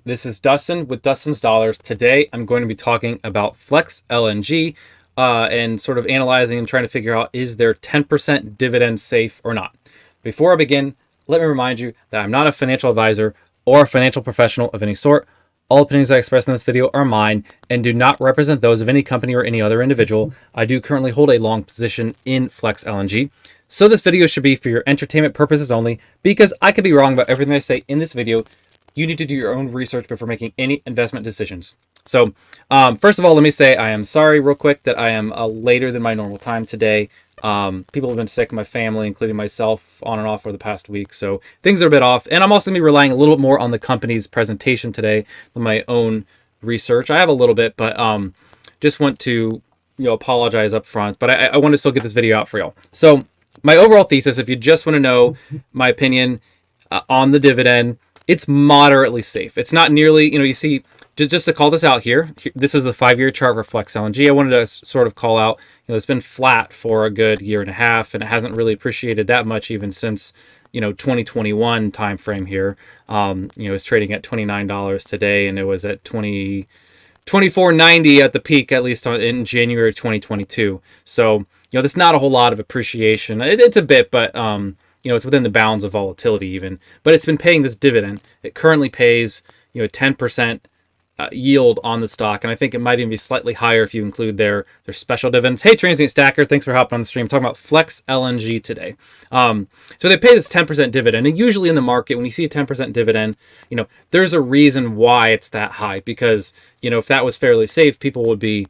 This is Dustin with Dustin's Dollars. Today I'm going to be talking about Flex LNG and sort of analyzing and trying to figure out, is their 10% dividend safe or not? Before I begin, let me remind you that I'm not a financial advisor or a financial professional of any sort. All opinions I express in this video are mine and do not represent those of any company or any other individual. I do currently hold a long position in Flex LNG. So this video should be for your entertainment purposes only, because I could be wrong about everything I say in this video. You need to do your own research before making any investment decisions. So first of all, let me say I am sorry real quick that I am later than my normal time today. People have been sick in my family, including myself, on and off for the past week. So things are a bit off. And I'm also going to be relying a little bit more on the company's presentation today than my own research. I have a little bit, but just want to apologize up front. But I want to still get this video out for y'all. So my overall thesis, if you just want to know my opinion on the dividend, it's moderately safe. It's not nearly, you see, just to call this out here, this is the 5-year chart for Flex LNG. I wanted to sort of call out, it's been flat for a good year and a half, and it hasn't really appreciated that much even since, 2021 timeframe here. It's trading at $29 today, and it was at $24.90 at the peak, at least in January 2022. So, there's not a whole lot of appreciation. It's a bit, but it's within the bounds of volatility even, but it's been paying this dividend. It currently pays, 10% yield on the stock. And I think it might even be slightly higher if you include their special dividends. Hey, Transient Stacker, thanks for hopping on the stream. I'm talking about Flex LNG today. So they pay this 10% dividend. And usually in the market, when you see a 10% dividend, there's a reason why it's that high, because, if that was fairly safe, people would be,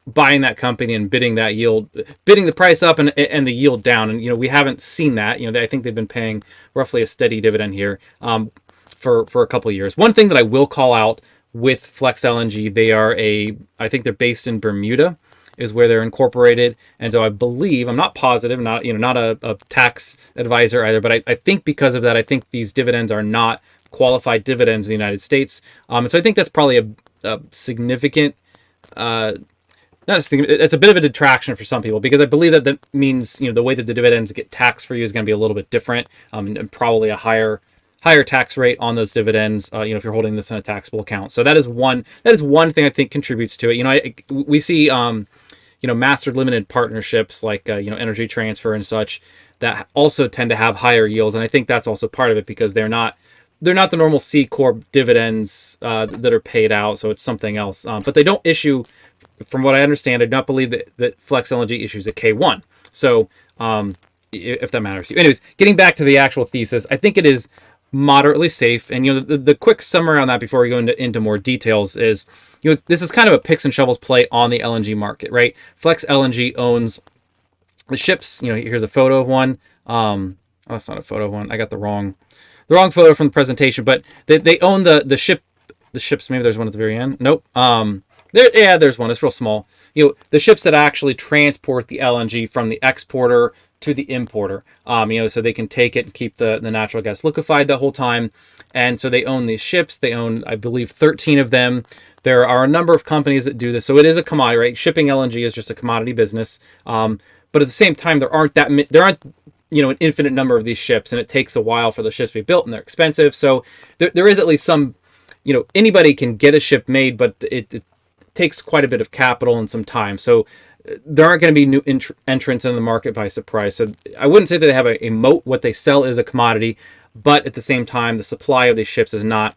buying that company and bidding that yield, bidding the price up and the yield down. And, we haven't seen that. I think they've been paying roughly a steady dividend here for a couple of years. One thing that I will call out with Flex LNG, I think they're based in Bermuda is where they're incorporated. And so I believe, I'm not positive, not a tax advisor either, but I think because of that, I think these dividends are not qualified dividends in the United States. And so I think that's probably a significant, it's a bit of a detraction for some people, because I believe that means, the way that the dividends get taxed for you is going to be a little bit different, and probably a higher tax rate on those dividends, if you're holding this in a taxable account. So that is one thing I think contributes to it. We see, master limited partnerships like, Energy Transfer and such, that also tend to have higher yields. And I think that's also part of it, because they're not the normal C Corp dividends that are paid out. So it's something else. But they don't issue, from what I understand, I do not believe that Flex LNG issues a K1. So if that matters to you. Anyways, getting back to the actual thesis, I think it is moderately safe. And, the quick summary on that before we go into more details is, this is kind of a picks and shovels play on the LNG market, right? Flex LNG owns the ships. Here's a photo of one. Oh, that's not a photo of one. I got the wrong photo from the presentation, but they own the ships. Maybe there's one at the very end. Nope. There's one. It's real small. The ships that actually transport the LNG from the exporter to the importer. So they can take it and keep the natural gas liquefied the whole time. And so they own these ships. They own, I believe, 13 of them. There are a number of companies that do this. So it is a commodity, right? Shipping LNG is just a commodity business. But at the same time, there aren't an infinite number of these ships, and it takes a while for the ships to be built, and they're expensive. So there is at least some, anybody can get a ship made, but it takes quite a bit of capital and some time. So there aren't going to be new entrants in the market by surprise. So I wouldn't say that they have a moat. What they sell is a commodity, but at the same time, the supply of these ships is not,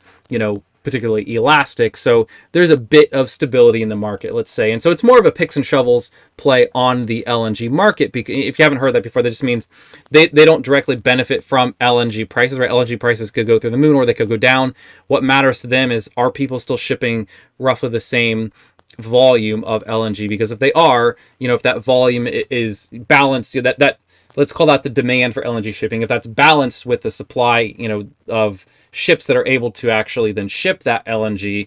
particularly elastic. So there's a bit of stability in the market, let's say. And so it's more of a picks and shovels play on the LNG market. Because if you haven't heard that before, that just means they don't directly benefit from LNG prices, right? LNG prices could go through the moon or they could go down. What matters to them is, are people still shipping roughly the same volume of LNG? Because if they are, if that volume is balanced, that let's call that the demand for LNG shipping. If that's balanced with the supply, of ships that are able to actually then ship that LNG,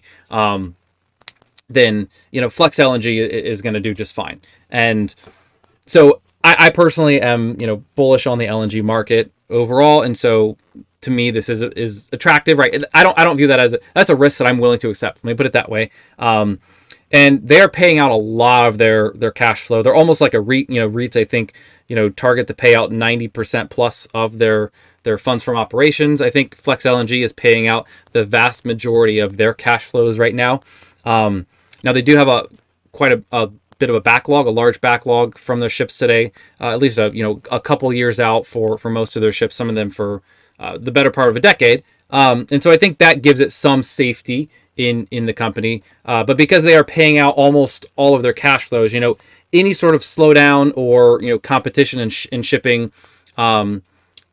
then, Flex LNG is going to do just fine. And so I personally am, bullish on the LNG market overall. And so to me, this is attractive, right? I don't view that that's a risk that I'm willing to accept. Let me put it that way. And they're paying out a lot of their cash flow. They're almost like a REIT. REITs, I think, target to pay out 90% plus of their their funds from operations. I think Flex LNG is paying out the vast majority of their cash flows right now. Now they do have quite a bit of a backlog, a large backlog from their ships today, at least a couple years out for most of their ships, some of them for the better part of a decade. And so I think that gives it some safety in the company. But because they are paying out almost all of their cash flows, any sort of slowdown or competition in shipping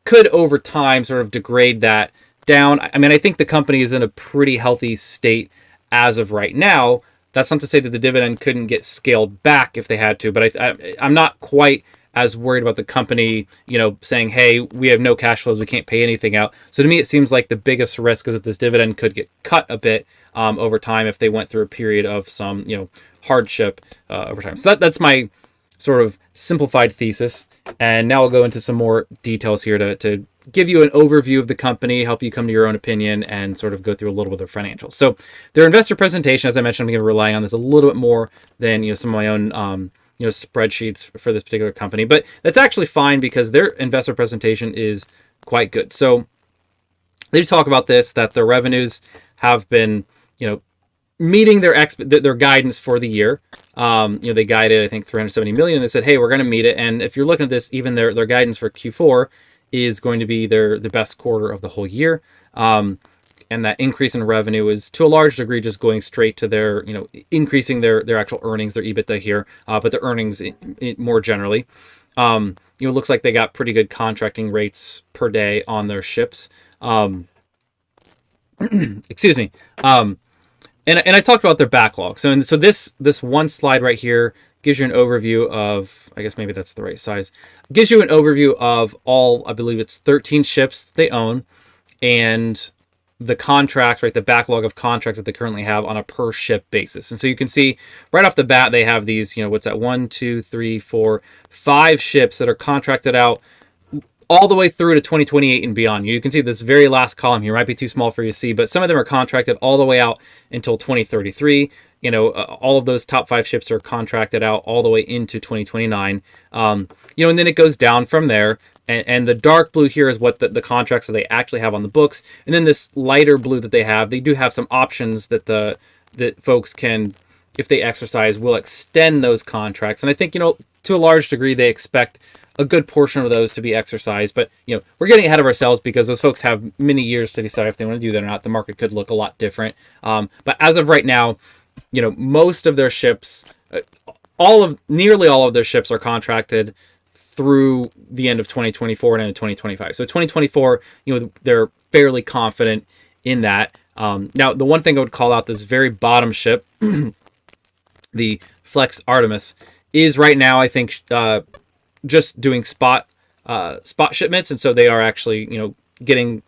could over time sort of degrade that down. I mean, I think the company is in a pretty healthy state as of right now. That's not to say that the dividend couldn't get scaled back if they had to, but I'm not quite as worried about the company, saying, hey, we have no cash flows, we can't pay anything out. So to me, it seems like the biggest risk is that this dividend could get cut a bit over time if they went through a period of some, hardship over time. So that's my sort of simplified thesis. And now I'll go into some more details here to give you an overview of the company, help you come to your own opinion, and sort of go through a little bit of their financials. So their investor presentation, as I mentioned, I'm going to rely on this a little bit more than some of my own spreadsheets for this particular company, but that's actually fine because their investor presentation is quite good. So they talk about this, that their revenues have been meeting their guidance for the year. They guided, I think, 370 million. They said, hey, we're going to meet it. And if you're looking at this, even their guidance for Q4 is going to be the best quarter of the whole year. And that increase in revenue is to a large degree just going straight to their, increasing their actual earnings, their EBITDA here, but their earnings more generally. It looks like they got pretty good contracting rates per day on their ships. Excuse me. And I talked about their backlog. So this one slide right here gives you an overview of, I guess maybe that's the right size, gives you an overview of all, I believe it's 13 ships they own, and the contracts, right, the backlog of contracts that they currently have on a per ship basis. And so you can see right off the bat, they have these, what's that, 1, 2, 3, 4, 5 ships that are contracted out all the way through to 2028 and beyond. You can see this very last column here might be too small for you to see, but some of them are contracted all the way out until 2033. All of those top 5 ships are contracted out all the way into 2029. And then it goes down from there. And the dark blue here is what the contracts that they actually have on the books. And then this lighter blue that they do have some options that folks can, if they exercise, will extend those contracts. And I think, to a large degree, they expect a good portion of those to be exercised. But, we're getting ahead of ourselves because those folks have many years to decide if they want to do that or not. The market could look a lot different. But as of right now, most of their ships, nearly all of their ships are contracted through the end of 2024 and into 2025. So 2024, they're fairly confident in that. Now, the one thing I would call out, this very bottom ship, the Flex Artemis, is right now, I think, just doing spot shipments. And so they are actually, getting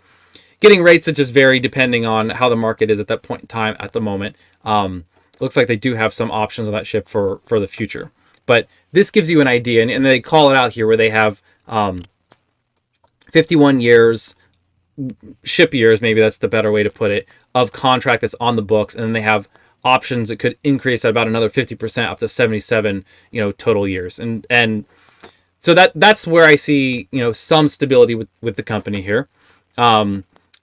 rates that just vary depending on how the market is at that point in time at the moment. Looks like they do have some options on that ship for the future. But this gives you an idea, and they call it out here where they have 51 years, ship years, maybe that's the better way to put it, of contract that's on the books, and then they have options that could increase at about another 50% up to 77, total years. And so that's where I see, some stability with the company here.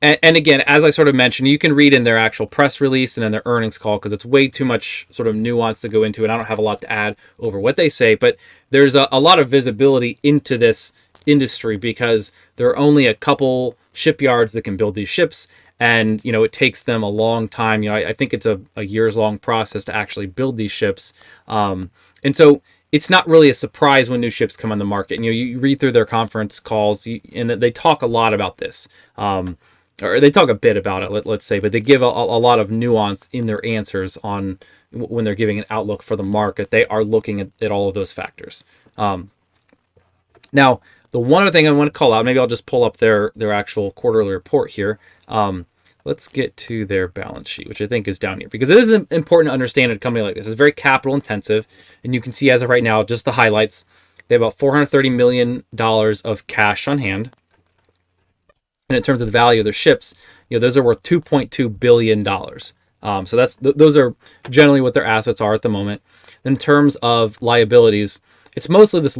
And again, as I sort of mentioned, you can read in their actual press release and in their earnings call because it's way too much sort of nuance to go into, and I don't have a lot to add over what they say, but there's a lot of visibility into this industry because there are only a couple shipyards that can build these ships, and it takes them a long time. I think it's a years-long process to actually build these ships, and so it's not really a surprise when new ships come on the market. And you read through their conference calls, and they talk a lot about this. Or they talk a bit about it, let's say, but they give a lot of nuance in their answers on when they're giving an outlook for the market. They are looking at all of those factors. Now, the one other thing I want to call out, maybe I'll just pull up their actual quarterly report here. Let's get to their balance sheet, which I think is down here, because it is important to understand a company like this. It's very capital intensive, and you can see as of right now, just the highlights, they have about $430 million of cash on hand. And in terms of the value of their ships, those are worth $2.2 billion. So those are generally what their assets are at the moment. In terms of liabilities, it's mostly this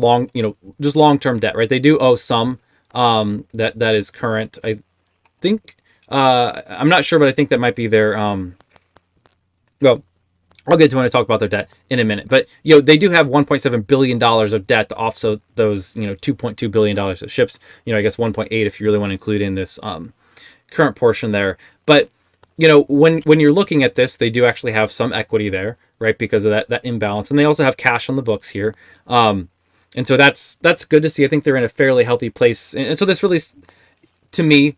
just long-term debt, right? They do owe some that is current. I think I'm not sure, but I think that might be their well, I'll get to when I talk about their debt in a minute. But they do have $1.7 billion of debt to offset those $2.2 billion of ships. I guess 1.8 if you really want to include in this current portion there. But when you're looking at this, they do actually have some equity there, right? Because of that imbalance, and they also have cash on the books here. And so that's good to see. I think they're in a fairly healthy place, and so this really, to me,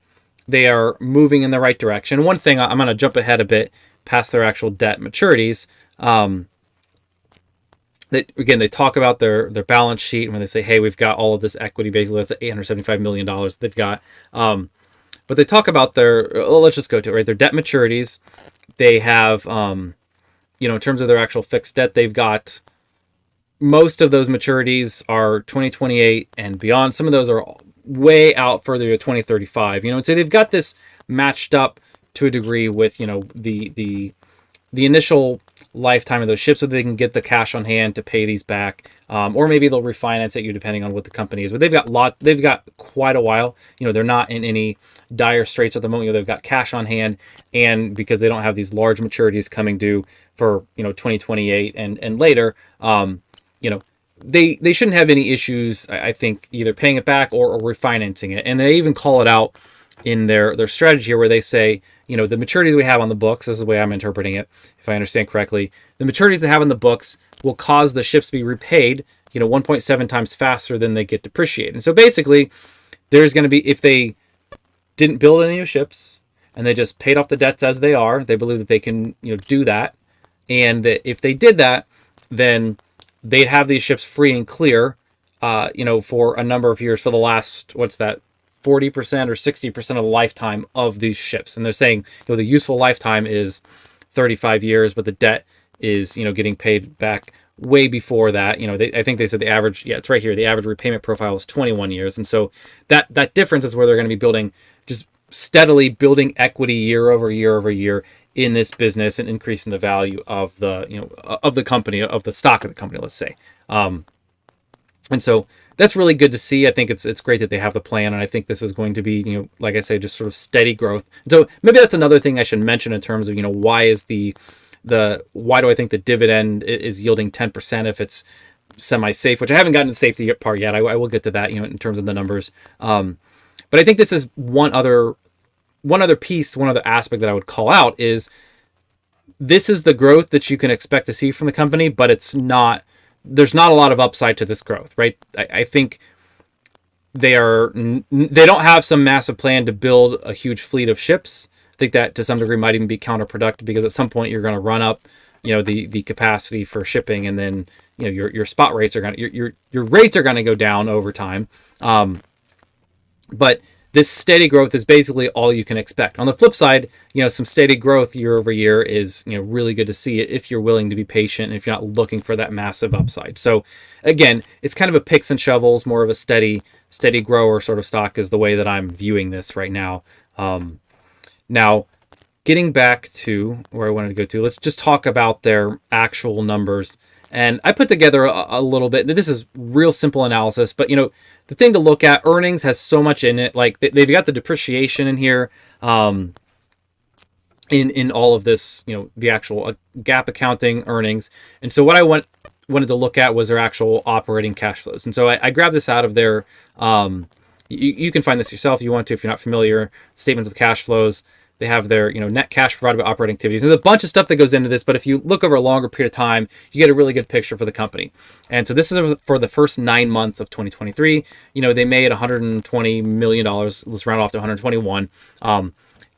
they are moving in the right direction. One thing, I'm going to jump ahead a bit past their actual debt maturities. They talk about their balance sheet, and when they say, hey, we've got all of this equity, basically that's $875 million they've got. But they talk about let's just go to it, right? Their debt maturities. They have, in terms of their actual fixed debt, they've got most of those maturities are 2028 and beyond. Some of those are way out further to 2035. And so they've got this matched up to a degree with the initial lifetime of those ships, so they can get the cash on hand to pay these back, or maybe they'll refinance it, depending on what the company is. But they've got quite a while. They're not in any dire straits at the moment. They've got cash on hand, and because they don't have these large maturities coming due for 2028 and later, they shouldn't have any issues, I think, either paying it back or refinancing it. And they even call it out in their strategy here, where they say, the maturities we have on the books, this is the way I'm interpreting it, if I understand correctly, the maturities they have on the books will cause the ships to be repaid, 1.7 times faster than they get depreciated. And so basically, there's going to be, if they didn't build any new ships and they just paid off the debts as they are, they believe that they can, do that. And that if they did that, then they'd have these ships free and clear, for a number of years, for the last, 40% or 60% of the lifetime of these ships. And they're saying, the useful lifetime is 35 years, but the debt is, getting paid back way before that. I think they said the average, it's right here, the average repayment profile is 21 years. And so that difference is where they're going to be just steadily building equity year over year over year in this business, and increasing the value of the company, of the stock of the company, let's say. And so that's really good to see. I think it's great that they have the plan, and I think this is going to be, like I say, just sort of steady growth. So maybe that's another thing I should mention in terms of, why do I think the dividend is yielding 10% if it's semi-safe, which I haven't gotten to the safety part yet. I will get to that, in terms of the numbers. But I think this is one other aspect that I would call out is this is the growth that you can expect to see from the company, but there's not a lot of upside to this growth, right? I think they don't have some massive plan to build a huge fleet of ships. I think that to some degree might even be counterproductive, because at some point you're going to run up, the capacity for shipping, and then, your spot rates are going to, your rates are going to go down over time. But this steady growth is basically all you can expect. On the flip side, some steady growth year over year is, really good to see it if you're willing to be patient and if you're not looking for that massive upside. So again, it's kind of a picks and shovels, more of a steady grower sort of stock is the way that I'm viewing this right now. Now, getting back to where I wanted to go to, let's just talk about their actual numbers. And I put together a little bit. This is real simple analysis, but the thing to look at, earnings has so much in it. Like they've got the depreciation in here, in all of this, the actual GAAP accounting earnings. And so what I wanted to look at was their actual operating cash flows. And so I grabbed this out of their, you can find this yourself if you want to, if you're not familiar, statements of cash flows. They have their, net cash provided by operating activities. There's a bunch of stuff that goes into this, but if you look over a longer period of time, you get a really good picture for the company. And so this is for the first 9 months of 2023. They made $120 million. Let's round off to 121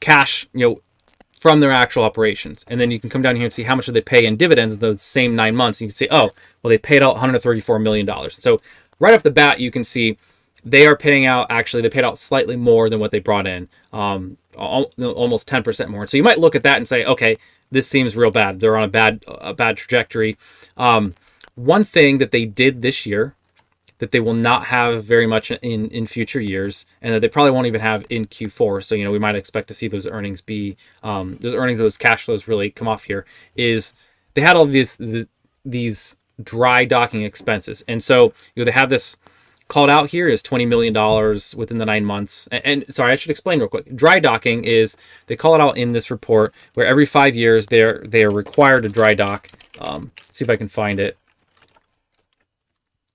cash, from their actual operations. And then you can come down here and see how much did they pay in dividends in those same 9 months. You can see, oh, well, they paid out $134 million. So right off the bat, you can see they are paying out, actually, they paid out slightly more than what they brought in, almost 10% more. So you might look at that and say, okay, this seems real bad. They're on a bad trajectory. One thing that they did this year that they will not have very much in future years, and that they probably won't even have in Q4. So, we might expect to see those earnings those cash flows really come off here, is they had all these dry docking expenses. And so, they have this called out here is $20 million within the 9 months. And sorry, I should explain real quick. Dry docking is, they call it out in this report, where every 5 years they are required to dry dock. See if I can find it.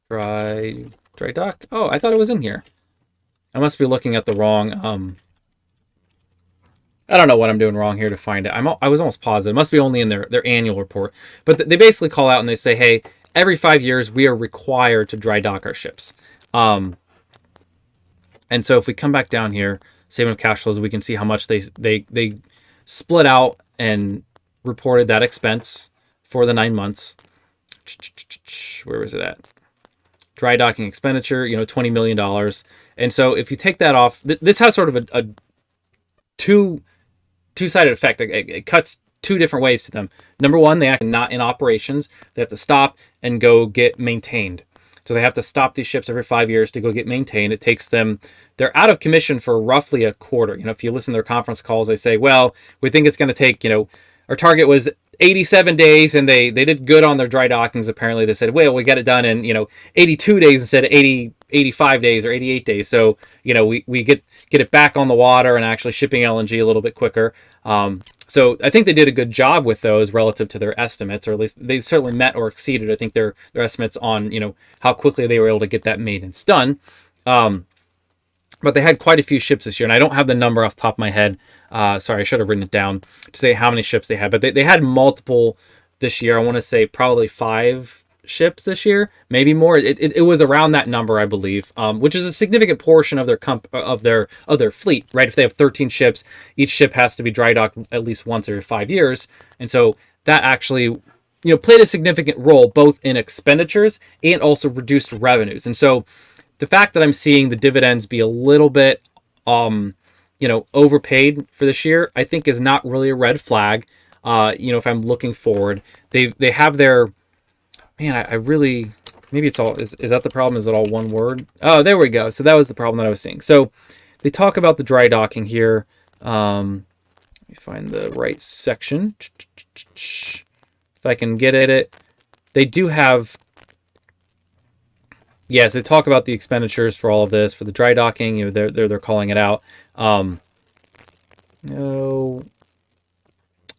Dry dock. Oh, I thought it was in here. I must be looking at the wrong. I don't know what I'm doing wrong here to find it. I was almost positive. It must be only in their annual report. But they basically call out and they say, hey, every 5 years we are required to dry dock our ships. And so if we come back down here, statement of cash flows, we can see how much they split out and reported that expense for the 9 months. Where was it at? Dry docking expenditure, $20 million. And so if you take that off, this has sort of a two-sided effect. It cuts two different ways to them. Number one, they act not in operations. They have to stop and go get maintained. So they have to stop these ships every 5 years to go get maintained. It takes them, they're out of commission for roughly a quarter. If you listen to their conference calls, they say, well, we think it's going to take, our target was 87 days, and they did good on their dry dockings. Apparently they said, well, we get it done in, 82 days instead of 85 days or 88 days. So, we get it back on the water and actually shipping LNG a little bit quicker. So I think they did a good job with those relative to their estimates, or at least they certainly met or exceeded, I think, their estimates on, how quickly they were able to get that maintenance done. But they had quite a few ships this year, and I don't have the number off the top of my head. Sorry, I should have written it down to say how many ships they had. But they had multiple this year. I want to say probably 5 ships this year, maybe more. It was around that number, I believe, which is a significant portion of their fleet, right? If they have 13 ships, each ship has to be dry docked at least once every 5 years, and so that actually, played a significant role both in expenditures and also reduced revenues. And so the fact that I'm seeing the dividends be a little bit, overpaid for this year, I think is not really a red flag. If I'm looking forward, they have their, man, I really, maybe it's all, is that the problem? Is it all one word? Oh, there we go. So that was the problem that I was seeing. So they talk about the dry docking here. Let me find the right section. If I can get at it. They do have, yes, they talk about the expenditures for all of this, for the dry docking. They're calling it out. No,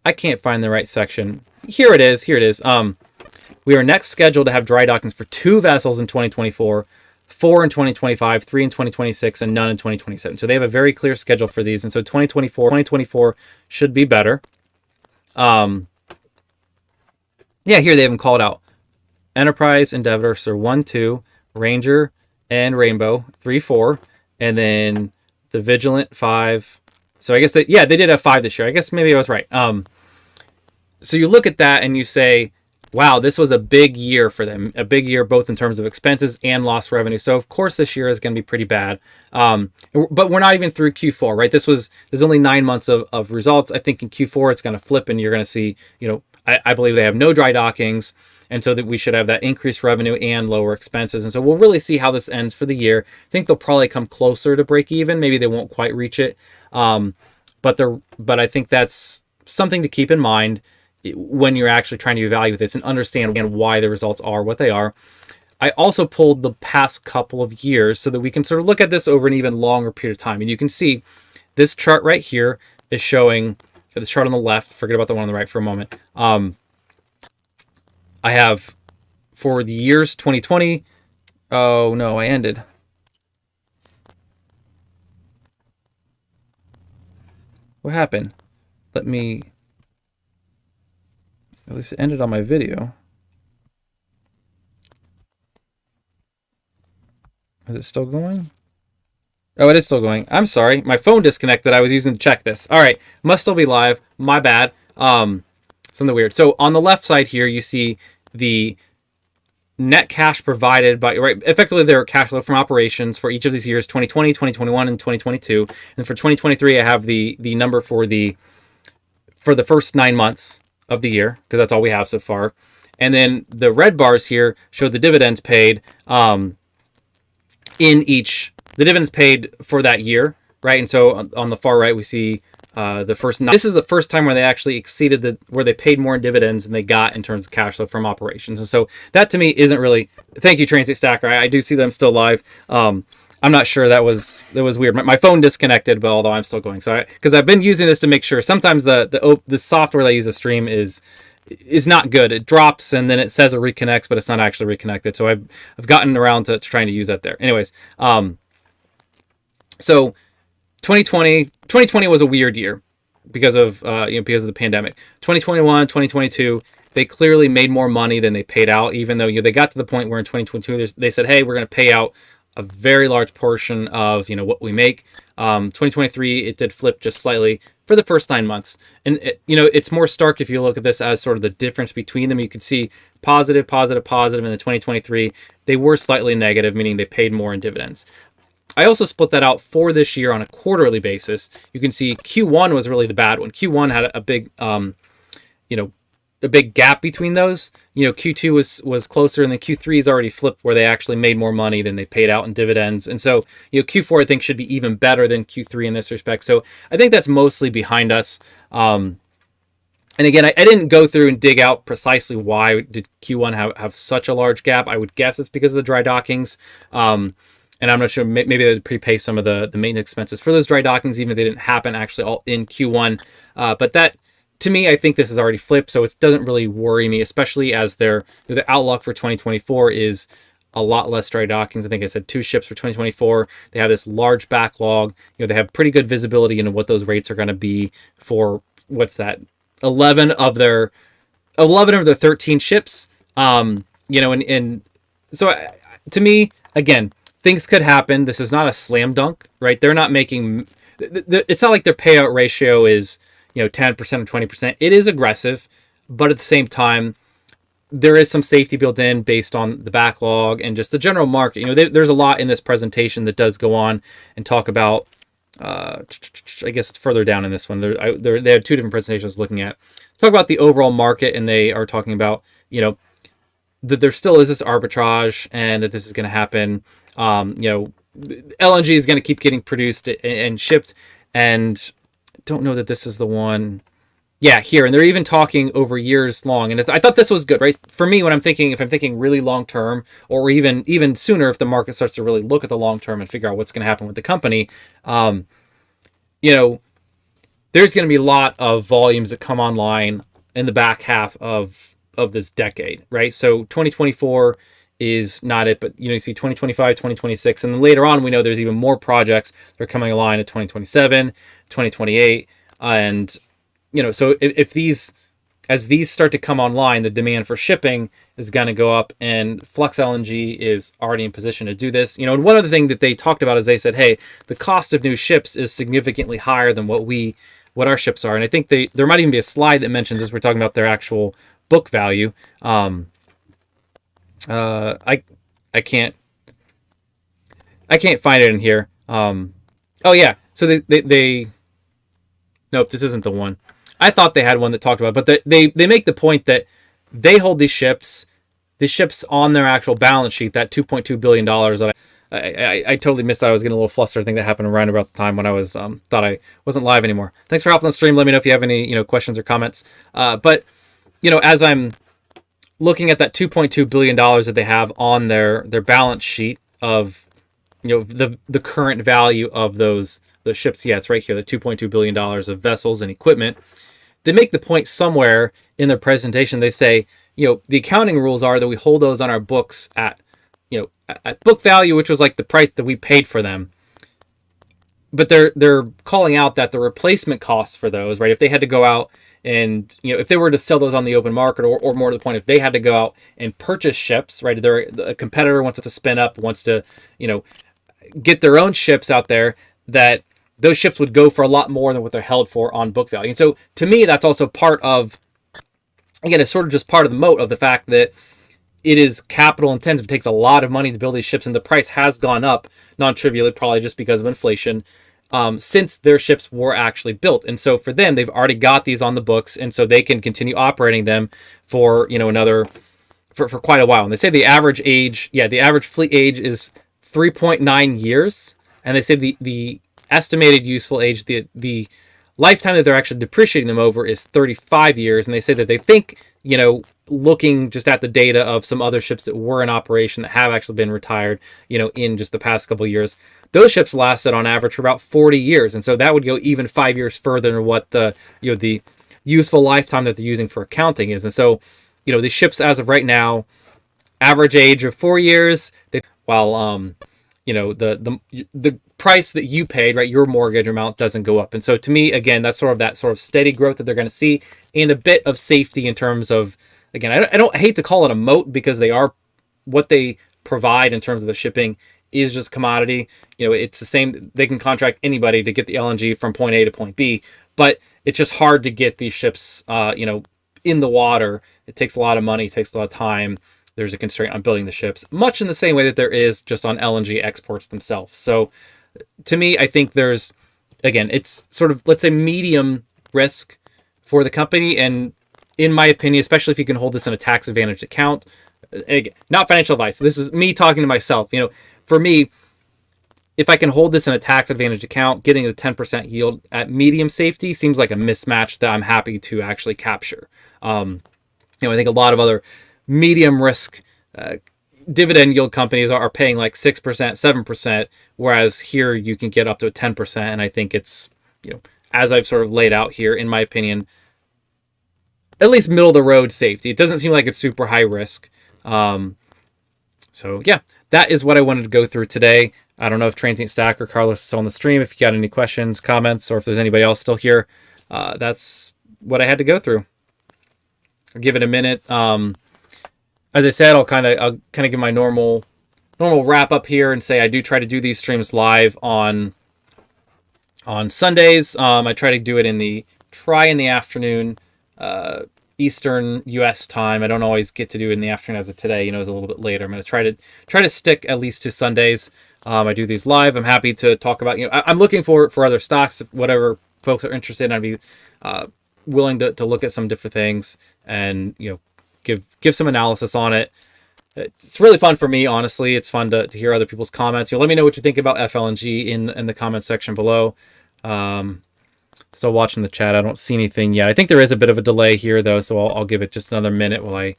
I can't find the right section. Here it is. We are next scheduled to have dry dockings for 2 vessels in 2024, 4 in 2025, 3 in 2026, and none in 2027. So they have a very clear schedule for these. And so 2024 should be better. Here they haven't called out. Enterprise, Endeavor, so 1, 2, Ranger, and Rainbow, 3, 4, and then the Vigilant, 5. So I guess they did have 5 this year. I guess maybe I was right. So you look at that and you say, wow, this was a big year for them. A big year both in terms of expenses and lost revenue. So of course this year is going to be pretty bad. But we're not even through Q4, right? There's only 9 months of results. I think in Q4 it's going to flip and you're going to see, I believe they have no dry dockings. And so that we should have that increased revenue and lower expenses. And so we'll really see how this ends for the year. I think they'll probably come closer to break even. Maybe they won't quite reach it. But I think that's something to keep in mind when you're actually trying to evaluate this and understand why the results are what they are. I also pulled the past couple of years so that we can sort of look at this over an even longer period of time. And you can see this chart right here is showing, the chart on the left, forget about the one on the right for a moment. I have for the years 2020. Oh no, I ended. What happened? At least it ended on my video. Is it still going? Oh, it is still going. I'm sorry. My phone disconnected. I was using to check this. All right. Must still be live. My bad. Something weird. So on the left side here, you see the net cash provided by, right, effectively their cash flow from operations for each of these years, 2020, 2021, and 2022. And for 2023, I have the number for the first 9 months of the year, because that's all we have so far. And then the red bars here show the dividends paid the dividends paid for that year, right? And so on the far right, we see This is the first time where they actually exceeded where they paid more in dividends than they got in terms of cash flow from operations. And so that to me isn't really, thank you, Transit Stacker. I do see them still live. I'm not sure, that was weird. My phone disconnected, but although I'm still going. So because I've been using this to make sure. Sometimes the software that I use to stream is not good. It drops and then it says it reconnects, but it's not actually reconnected. So I've gotten around to trying to use that there. Anyways, so 2020 was a weird year because of because of the pandemic. 2021, 2022, they clearly made more money than they paid out, even though they got to the point where in 2022 they said, hey, we're going to pay out a very large portion of what we make. 2023, it did flip just slightly for the first 9 months, and it's more stark if you look at this as sort of the difference between them. You could see positive, positive, positive in the 2023. They were slightly negative, meaning they paid more in dividends. I also split that out for this year on a quarterly basis. You can see Q1 was really the bad one. Q1 had a big a big gap between those. Q2 was closer, and then Q3 is already flipped where they actually made more money than they paid out in dividends. And so, Q4 I think should be even better than Q3 in this respect. So I think that's mostly behind us. And again, I didn't go through and dig out precisely why did Q1 have such a large gap. I would guess it's because of the dry dockings. And I'm not sure, maybe they would prepay some of the maintenance expenses for those dry dockings, even if they didn't happen actually all in Q1. But that, to me, I think this is already flipped, so it doesn't really worry me, especially as the outlook for 2024 is a lot less dry dockings. I think I said 2 ships for 2024. They have this large backlog. They have pretty good visibility into what those rates are going to be for, what's that, 11 of their 13 ships. And so to me, again, things could happen. This is not a slam dunk, right? They're not making, it's not like their payout ratio is 10% or 20%. It is aggressive, but at the same time, there is some safety built in based on the backlog and just the general market. There's a lot in this presentation that does go on and talk about, I guess it's further down in this one. They have 2 different presentations I was looking at. Talk about the overall market, and they are talking about, that there still is this arbitrage and that this is going to happen. LNG is going to keep getting produced and shipped, and don't know that this is the one. Yeah, here. And they're even talking over years long. And I thought this was good, right? For me, when if I'm thinking really long term, or even sooner, if the market starts to really look at the long term and figure out what's going to happen with the company, there's going to be a lot of volumes that come online in the back half of this decade, right? So 2024 is not it, but you see 2025, 2026, and then later on we know there's even more projects that are coming online in 2027, 2028, and so if as these start to come online, the demand for shipping is going to go up, and Flux LNG is already in position to do this. And one other thing that they talked about is they said, hey, the cost of new ships is significantly higher than what our ships are, and I think there might even be a slide that mentions this. We're talking about their actual book value. I can't find it in here. Oh yeah, so they nope, this isn't the one. I thought they had one that talked about it, but they make the point that they hold these ships on their actual balance sheet, that $2.2 billion that I totally missed. I was getting a little flustered. I think that happened around about the time when I was thought I wasn't live anymore. Thanks for helping on the stream. Let me know if you have any questions or comments. But as I'm looking at that $2.2 billion that they have on their balance sheet of the current value of those ships, yeah, it's right here, the $2.2 billion of vessels and equipment. They make the point somewhere in their presentation. They say, the accounting rules are that we hold those on our books at book value, which was like the price that we paid for them. But they're calling out that the replacement costs for those, right? If they had to go out and if they were to sell those on the open market, or more to the point, if they had to go out and purchase ships, right? A competitor wants to spin up, wants to get their own ships out there, that those ships would go for a lot more than what they're held for on book value. And so to me, that's also part of, again, it's sort of just part of the moat of the fact that it is capital intensive. It takes a lot of money to build these ships, and the price has gone up non-trivially, probably just because of inflation, since their ships were actually built. And so for them, they've already got these on the books, and so they can continue operating them for for quite a while. And they say the average fleet age is 3.9 years, and they say the estimated useful age, the lifetime that they're actually depreciating them over is 35 years. And they say that they think, looking just at the data of some other ships that were in operation that have actually been retired, in just the past couple of years, those ships lasted on average for about 40 years. And so that would go even 5 years further than what the useful lifetime that they're using for accounting is. And so, the ships as of right now, average age of 4 years, while the price that you paid, right, your mortgage amount doesn't go up. And so to me, again, that's sort of steady growth that they're going to see, and a bit of safety in terms of, again, I hate to call it a moat, because they are, what they provide in terms of the shipping is just commodity. It's the same. They can contract anybody to get the LNG from point A to point B, but it's just hard to get these ships, in the water. It takes a lot of money, it takes a lot of time. There's a constraint on building the ships, much in the same way that there is just on LNG exports themselves. So to me, I think there's, again, it's sort of, let's say, medium risk for the company. And in my opinion, especially if you can hold this in a tax advantage account, again, not financial advice, this is me talking to myself. For me, if I can hold this in a tax advantage account, getting the 10% yield at medium safety seems like a mismatch that I'm happy to actually capture. I think a lot of other medium risk dividend yield companies are paying like 6%, 7%, whereas here you can get up to 10%. And I think it's, as I've sort of laid out here, in my opinion, at least middle of the road safety. It doesn't seem like it's super high risk. So yeah, that is what I wanted to go through today. I don't know if Transient Stack or Carlos is still on the stream. If you got any questions, comments, or if there's anybody else still here, that's what I had to go through. I'll give it a minute. As I said, I'll kind of give my normal wrap up here and say I do try to do these streams live on Sundays. I try to do it in the afternoon, Eastern U.S. time. I don't always get to do it in the afternoon as of today. It's a little bit later. I'm going to try to stick at least to Sundays. I do these live. I'm happy to talk about. I'm looking for other stocks, whatever folks are interested in. I'd be willing to look at some different things and give some analysis on it. It's really fun for me, honestly. It's fun to hear other people's comments. Let me know what you think about FLNG in the comment section below. Still watching the chat. I don't see anything yet. I think there is a bit of a delay here, though, so I'll give it just another minute while I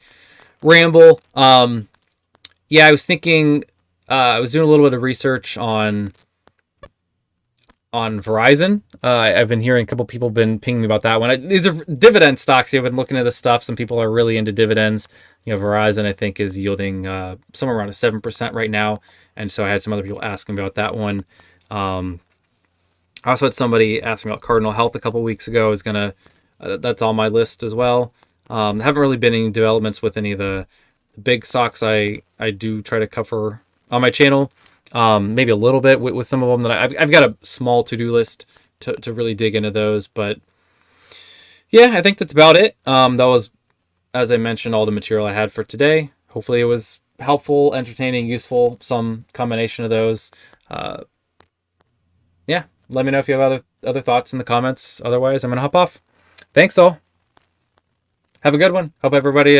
ramble. Yeah, I was thinking. I was doing a little bit of research on Verizon. I've been hearing a couple people been pinging me about that one. These are dividend stocks. I've been looking at this stuff. Some people are really into dividends. Verizon, I think, is yielding somewhere around a 7% right now. And so I had some other people asking about that one. I also had somebody asking about Cardinal Health a couple weeks ago. That's on my list as well. Haven't really been any developments with any of the big stocks I do try to cover on my channel. Maybe a little bit with some of them that I've got a small to-do list to really dig into those. But yeah, I think that's about it. That was, as I mentioned, all the material I had for today. Hopefully it was helpful, entertaining, useful, some combination of those. Yeah, let me know if you have other thoughts in the comments. Otherwise, I'm going to hop off. Thanks all. Have a good one. Hope everybody